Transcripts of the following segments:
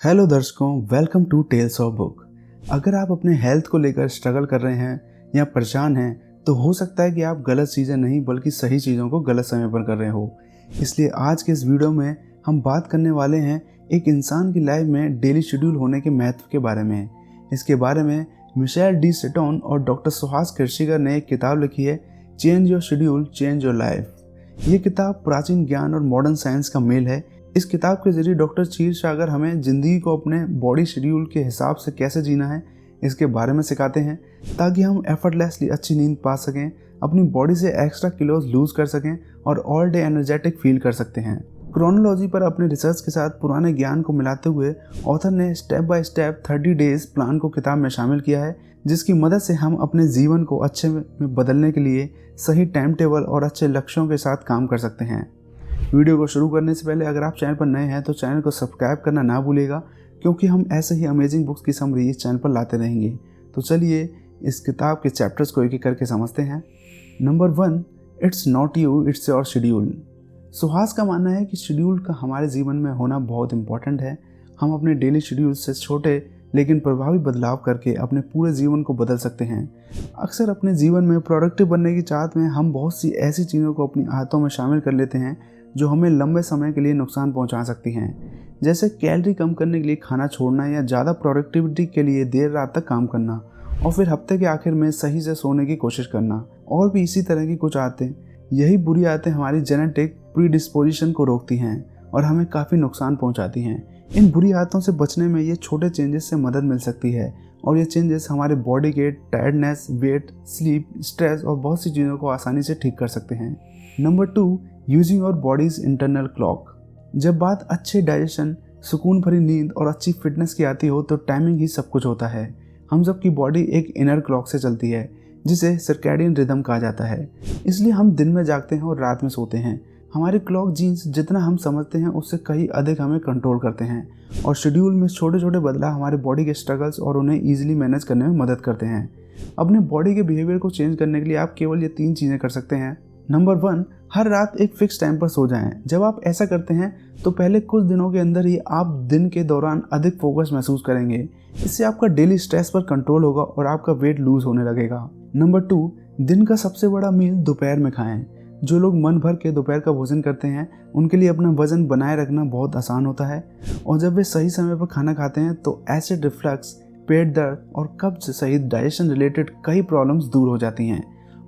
Hello दर्शकों, welcome to Tales of Book. अगर आप अपने हेल्थ को लेकर स्ट्रगल कर रहे हैं या परेशान हैं तो हो सकता है कि आप गलत चीज़ें नहीं बल्कि सही चीज़ों को गलत समय पर कर रहे हो। इसलिए आज के इस वीडियो में हम बात करने वाले हैं एक इंसान की लाइफ में डेली शेड्यूल होने के महत्व के बारे में। इसके बारे में मिशेल डी सेटोन और डॉक्टर सुहास किर्शिगर ने एक किताब लिखी है, change your schedule change your life. ये किताब प्राचीन ज्ञान और मॉडर्न साइंस का मेल है। इस किताब के जरिए डॉक्टर क्षीरसागर हमें ज़िंदगी को अपने बॉडी शेड्यूल के हिसाब से कैसे जीना है इसके बारे में सिखाते हैं, ताकि हम एफर्टलेसली अच्छी नींद पा सकें, अपनी बॉडी से एक्स्ट्रा किलोज लूज़ कर सकें और ऑल डे एनर्जेटिक फील कर सकते हैं। क्रोनोलॉजी पर अपने रिसर्च के साथ पुराने ज्ञान को मिलाते हुए ऑथर ने step by step 30 days plan को किताब में शामिल किया है, जिसकी मदद से हम अपने जीवन को अच्छे में बदलने के लिए सही टाइम टेबल और अच्छे लक्ष्यों के साथ काम कर सकते हैं। वीडियो को शुरू करने से पहले अगर आप चैनल पर नए हैं तो चैनल को सब्सक्राइब करना ना भूलिएगा, क्योंकि हम ऐसे ही अमेजिंग बुक्स की समरी इस चैनल पर लाते रहेंगे। तो चलिए इस किताब के चैप्टर्स को एक एक करके समझते हैं। Number 1, it's not you, it's your schedule. Suhas का मानना है कि शेड्यूल का हमारे जीवन में होना बहुत इंपॉर्टेंट है। हम अपने डेली शेड्यूल से छोटे लेकिन प्रभावी बदलाव करके अपने पूरे जीवन को बदल सकते हैं। अक्सर अपने जीवन में प्रोडक्टिव बनने की चाहत में हम बहुत सी ऐसी चीज़ों को अपनी आदतों में शामिल कर लेते हैं जो हमें लंबे समय के लिए नुकसान पहुंचा सकती हैं, जैसे कैलोरी कम करने के लिए खाना छोड़ना या ज़्यादा प्रोडक्टिविटी के लिए देर रात तक काम करना और फिर हफ्ते के आखिर में सही से सोने की कोशिश करना, और भी इसी तरह की कुछ आदतें। यही बुरी आदतें हमारी जेनेटिक प्रीडिस्पोजिशन को रोकती हैं और हमें काफ़ी नुकसान पहुंचाती हैं। इन बुरी आदतों से बचने में ये छोटे चेंजेस से मदद मिल सकती है, और ये चेंजेस हमारे बॉडी के टायर्डनेस, वेट, स्लीप, स्ट्रेस और बहुत सी चीज़ों को आसानी से ठीक कर सकते हैं। Number 2, using your bodies internal clock. जब बात अच्छे डाइजेशन, सुकून भरी नींद और अच्छी फिटनेस की आती हो तो टाइमिंग ही सब कुछ होता है। हम सबकी बॉडी एक इनर क्लॉक से चलती है जिसे सर्कैडियन रिदम कहा जाता है। इसलिए हम दिन में जागते हैं और रात में सोते हैं। हमारी क्लॉक जीन्स जितना हम समझते हैं उससे कहीं अधिक हमें कंट्रोल करते हैं, और शेड्यूल में छोटे छोटे बदलाव हमारे बॉडी के स्ट्रगल्स और उन्हें ईजिली मैनेज करने में मदद करते हैं। अपने बॉडी के बिहेवियर को चेंज करने के लिए आप केवल ये 3 चीज़ें कर सकते हैं। नंबर 1, हर रात एक फिक्स टाइम पर सो जाएं। जब आप ऐसा करते हैं तो पहले कुछ दिनों के अंदर ही आप दिन के दौरान अधिक फोकस महसूस करेंगे। इससे आपका डेली स्ट्रेस पर कंट्रोल होगा और आपका वेट लूज होने लगेगा। नंबर 2, दिन का सबसे बड़ा मील दोपहर में खाएं। जो लोग मन भर के दोपहर का भोजन करते हैं उनके लिए अपना वजन बनाए रखना बहुत आसान होता है, और जब वे सही समय पर खाना खाते हैं तो एसिड रिफ्लक्स, पेट दर्द और कब्ज सहित डाइजेशन रिलेटेड कई प्रॉब्लम्स दूर हो जाती हैं।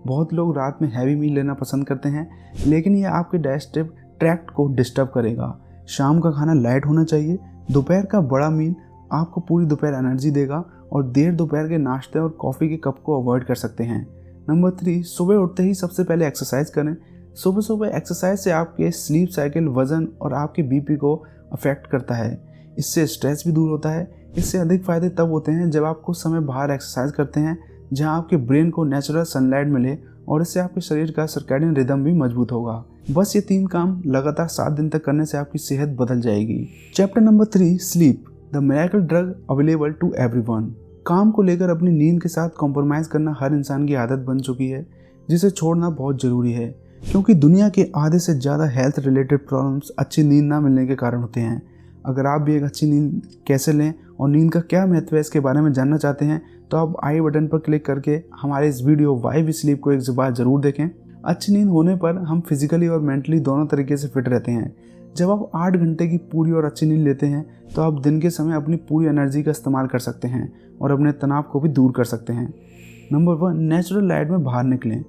बहुत लोग रात में हैवी मील लेना पसंद करते हैं, लेकिन यह आपके डाइजेस्टिव ट्रैक्ट को डिस्टर्ब करेगा। शाम का खाना लाइट होना चाहिए। दोपहर का बड़ा मील आपको पूरी दोपहर एनर्जी देगा, और देर दोपहर के नाश्ते और कॉफ़ी के कप को अवॉइड कर सकते हैं। नंबर 3, सुबह उठते ही सबसे पहले एक्सरसाइज करें। सुबह सुबह एक्सरसाइज से आपके स्लीप साइकिल, वज़न और आपके बीपी को अफेक्ट करता है। इससे स्ट्रेस भी दूर होता है। इससे अधिक फ़ायदे तब होते हैं जब आप कुछ समय बाहर एक्सरसाइज करते हैं जहां आपके ब्रेन को नेचुरल सनलाइट मिले, और इससे आपके शरीर का सर्कैडियन रिदम भी मजबूत होगा। बस ये 3 काम लगातार 7 दिन तक करने से आपकी सेहत बदल जाएगी। Chapter number 3, sleep, the miracle drug available to everyone. काम को लेकर अपनी नींद के साथ कॉम्प्रोमाइज़ करना हर इंसान की आदत बन चुकी है, जिसे छोड़ना बहुत ज़रूरी है, क्योंकि दुनिया के आधे से ज़्यादा हेल्थ रिलेटेड प्रॉब्लम्स अच्छी नींद ना मिलने के कारण होते हैं। अगर आप भी एक अच्छी नींद कैसे लें और नींद का क्या महत्व है इसके बारे में जानना चाहते हैं तो आप आई बटन पर क्लिक करके हमारे इस वीडियो वाई वी स्लीप को एक बार ज़रूर देखें। अच्छी नींद होने पर हम फिजिकली और मेंटली दोनों तरीके से फिट रहते हैं। जब आप 8 घंटे की पूरी और अच्छी नींद लेते हैं तो आप दिन के समय अपनी पूरी एनर्जी का इस्तेमाल कर सकते हैं और अपने तनाव को भी दूर कर सकते हैं। नंबर 1, नेचुरल लाइट में बाहर निकलें।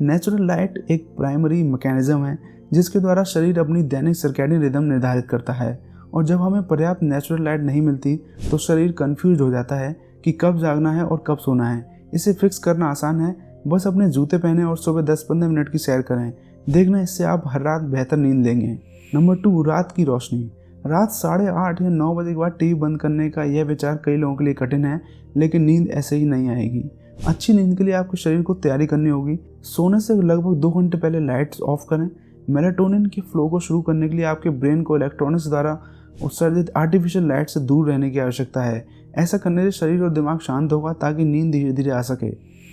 नेचुरल लाइट एक प्राइमरी मैकेनिज्म है जिसके द्वारा शरीर अपनी दैनिक सर्कैडियन रिदम निर्धारित करता है, और जब हमें पर्याप्त नेचुरल लाइट नहीं मिलती तो शरीर कंफ्यूज हो जाता है कि कब जागना है और कब सोना है। इसे फिक्स करना आसान है। बस अपने जूते पहने और सुबह 10-15 मिनट की सैर करें। देखना इससे आप हर रात बेहतर नींद लेंगे। नंबर 2, रात की रोशनी। रात 8:30 या 9 बजे के बाद टीवी बंद करने का यह विचार कई लोगों के लिए कठिन है, लेकिन नींद ऐसे ही नहीं आएगी। अच्छी नींद के लिए आपके शरीर को तैयारी करनी होगी। सोने से लगभग 2 घंटे पहले लाइट्स ऑफ करें। मेलाटोनिन के फ्लो को शुरू करने के लिए आपके ब्रेन को इलेक्ट्रॉनिक्स द्वारा उत्सर्जित आर्टिफिशियल लाइट से दूर रहने की आवश्यकता है। ऐसा करने से शरीर और दिमाग शांत होगा ताकि नींद धीरे धीरे आ सके।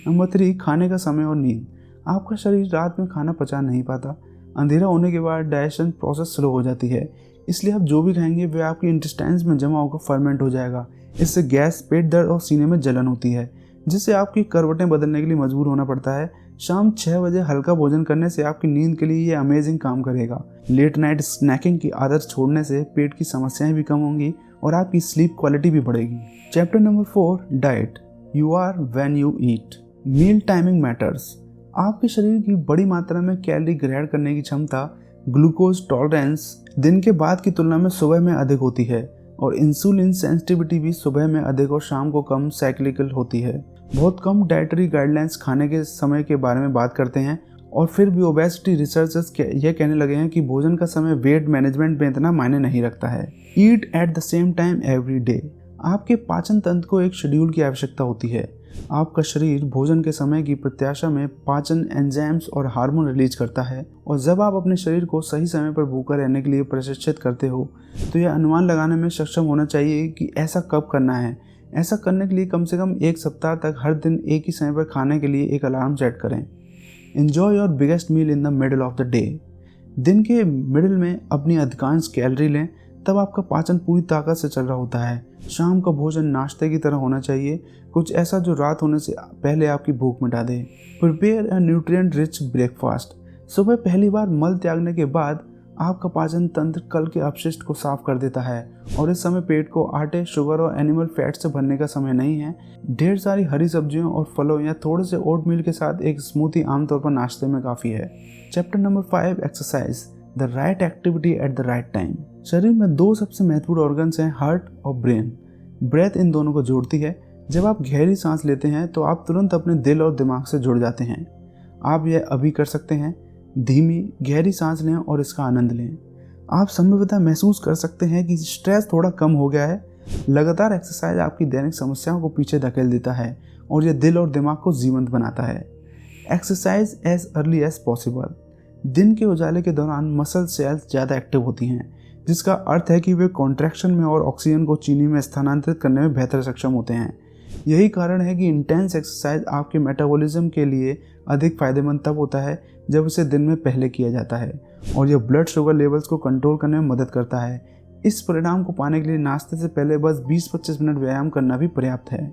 नंबर 3, खाने का समय और नींद। आपका शरीर रात में खाना पचा नहीं पाता। अंधेरा होने के बाद डाइजेशन प्रोसेस स्लो हो जाती है। इसलिए आप जो भी खाएंगे वह आपके इंटेस्टाइन्स में जमा होकर फर्मेंट हो जाएगा। इससे गैस, पेट दर्द और सीने में जलन होती है, जिससे आपकी करवटें बदलने के लिए मजबूर होना पड़ता है। शाम 6 बजे हल्का भोजन करने से आपकी नींद के लिए ये अमेजिंग काम करेगा। लेट नाइट स्नैकिंग की आदत छोड़ने से पेट की समस्याएं भी कम होंगी और आपकी स्लीप क्वालिटी भी बढ़ेगी। Chapter number 4, diet. You are when you eat. Meal timing matters. आपके शरीर की बड़ी मात्रा में कैलोरी ग्रहण करने की क्षमता, ग्लूकोज टॉलरेंस दिन के बाद की तुलना में सुबह में अधिक होती है और इंसुलिन सेंसिटिविटी भी सुबह में अधिक और शाम को कम साइक्लिकल होती है। बहुत कम डाइटरी गाइडलाइंस खाने के समय के बारे में बात करते हैं और फिर भी ओबेसिटी रिसर्चर्स यह कहने लगे हैं कि भोजन का समय वेट मैनेजमेंट में इतना मायने नहीं रखता है। Eat at the same time every day. आपके पाचन तंत्र को एक शेड्यूल की आवश्यकता होती है। आपका शरीर भोजन के समय की प्रत्याशा में पाचन एंजाइम्स और हार्मोन रिलीज करता है और जब आप अपने शरीर को सही समय पर भूखा रहने के लिए प्रशिक्षित करते हो तो यह अनुमान लगाने में सक्षम होना चाहिए कि ऐसा कब करना है। ऐसा करने के लिए कम से कम 1 सप्ताह तक हर दिन एक ही समय पर खाने के लिए एक अलार्म सेट करें। Enjoy your biggest meal in the middle of the day. दिन के मिडिल में अपनी अधिकांश कैलोरी लें, तब आपका पाचन पूरी ताकत से चल रहा होता है। शाम का भोजन नाश्ते की तरह होना चाहिए, कुछ ऐसा जो रात होने से पहले आपकी भूख मिटा दे। Prepare a nutrient rich breakfast. सुबह पहली बार मल त्यागने के बाद आपका पाचन तंत्र कल के अपशिष्ट को साफ कर देता है और इस समय पेट को आटे, शुगर और एनिमल फैट से भरने का समय नहीं है। ढेर सारी हरी सब्जियों और फलों या थोड़े से ओट मील के साथ एक स्मूथी आमतौर पर नाश्ते में काफ़ी है। Chapter number 5, exercise. The right activity at the right time. शरीर में 2 सबसे महत्वपूर्ण ऑर्गन्स हैं, हार्ट और ब्रेन। ब्रेथ इन दोनों को जोड़ती है। जब आप गहरी सांस लेते हैं तो आप तुरंत अपने दिल और दिमाग से जुड़ जाते हैं। आप यह अभी कर सकते हैं। धीमी गहरी सांस लें और इसका आनंद लें। आप संभवतः महसूस कर सकते हैं कि स्ट्रेस थोड़ा कम हो गया है। लगातार एक्सरसाइज आपकी दैनिक समस्याओं को पीछे धकेल देता है और यह दिल और दिमाग को जीवंत बनाता है। Exercise as early as possible. दिन के उजाले के दौरान मसल सेल्स ज़्यादा एक्टिव होती हैं, जिसका अर्थ है कि वे कॉन्ट्रैक्शन में और ऑक्सीजन को चीनी में स्थानांतरित करने में बेहतर सक्षम होते हैं। यही कारण है कि इंटेंस एक्सरसाइज आपके मेटाबॉलिज्म के लिए अधिक फायदेमंद तब होता है जब इसे दिन में पहले किया जाता है और यह ब्लड शुगर लेवल्स को कंट्रोल करने में मदद करता है। इस परिणाम को पाने के लिए नाश्ते से पहले बस 20-25 मिनट व्यायाम करना भी पर्याप्त है।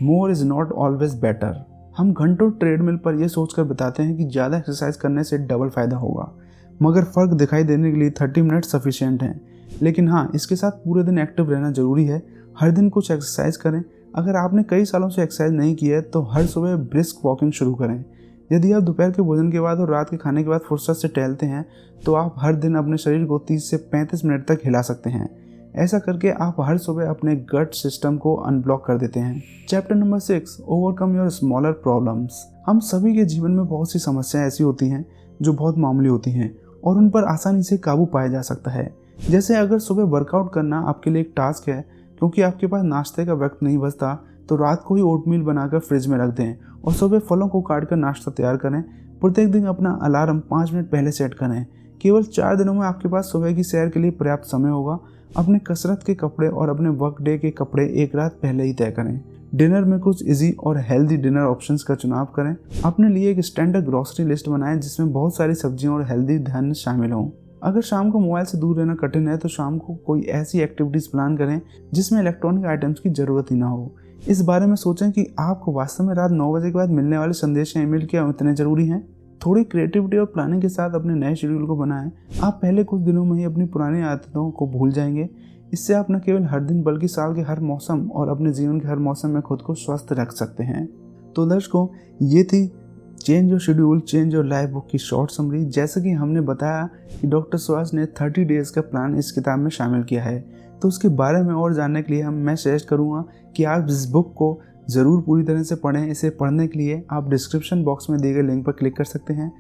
मोर इज़ नॉट ऑलवेज बेटर। हम घंटों ट्रेडमिल पर यह सोचकर बताते हैं कि ज़्यादा एक्सरसाइज करने से डबल फ़ायदा होगा, मगर फ़र्क दिखाई देने के लिए 30 मिनट सफिशिएंट हैं। लेकिन हाँ, इसके साथ पूरे दिन एक्टिव रहना ज़रूरी है। हर दिन कुछ एक्सरसाइज करें। अगर आपने कई सालों से एक्सरसाइज नहीं की है तो हर सुबह ब्रिस्क वॉकिंग शुरू करें। यदि आप दोपहर के भोजन के बाद और रात के खाने के बाद फुर्सत से टहलते हैं तो आप हर दिन अपने शरीर को 30 से 35 मिनट तक हिला सकते हैं। ऐसा करके आप हर सुबह अपने गट सिस्टम को अनब्लॉक कर देते हैं। Chapter number 6, overcome your smaller problems. हम सभी के जीवन में बहुत सी समस्याएं ऐसी होती हैं जो बहुत मामूली होती हैं और उन पर आसानी से काबू पाया जा सकता है। जैसे अगर सुबह वर्कआउट करना आपके लिए एक टास्क है क्योंकि आपके पास नाश्ते का वक्त नहीं बचता, तो रात को ही ओटमील बनाकर फ्रिज में रख दें और सुबह फलों को काटकर नाश्ता तैयार करें। प्रत्येक दिन अपना अलार्म 5 मिनट पहले सेट करें। केवल 4 दिनों में आपके पास सुबह की सैर के लिए पर्याप्त समय होगा। अपने कसरत के कपड़े और अपने वर्क डे के कपड़े एक रात पहले ही तय करें। डिनर में कुछ इजी और हेल्दी डिनर ऑप्शंस का चुनाव करें। अपने लिए एक स्टैंडर्ड ग्रोसरी लिस्ट बनाएं जिसमें बहुत सारी सब्जियां और हेल्दी धन शामिल हों। अगर शाम को मोबाइल से दूर रहना कठिन है तो शाम को कोई ऐसी एक्टिविटीज़ प्लान करें जिसमें इलेक्ट्रॉनिक आइटम्स की ज़रूरत ही ना हो। इस बारे में सोचें कि आपको वास्तव में रात 9 बजे के बाद मिलने वाले संदेश या ईमेल क्या इतने ज़रूरी हैं। थोड़ी क्रिएटिविटी और प्लानिंग के साथ अपने नए शेड्यूल को बनाएं। आप पहले कुछ दिनों में ही अपनी पुरानी आदतों को भूल जाएंगे। इससे आप न केवल हर दिन बल्कि साल के हर मौसम और अपने जीवन के हर मौसम में खुद को स्वस्थ रख सकते हैं। तो दर्शकों, ये थी change your schedule change your life book की शॉर्ट समरी। जैसे कि हमने बताया कि डॉक्टर सुहास ने 30 डेज़ का प्लान इस किताब में शामिल किया है, तो उसके बारे में और जानने के लिए मैं सजेस्ट करूँगा कि आप इस बुक को ज़रूर पूरी तरह से पढ़ें। इसे पढ़ने के लिए आप डिस्क्रिप्शन बॉक्स में दिए गए लिंक पर क्लिक कर सकते हैं।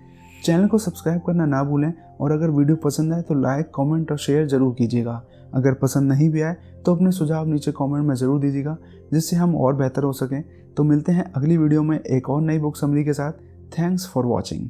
चैनल को सब्सक्राइब करना ना भूलें और अगर वीडियो पसंद आए तो लाइक, कमेंट और शेयर ज़रूर कीजिएगा। अगर पसंद नहीं भी आए तो अपने सुझाव नीचे कमेंट में ज़रूर दीजिएगा, जिससे हम और बेहतर हो सकें। तो मिलते हैं अगली वीडियो में एक और नई बुक समरी के साथ। Thanks for watching.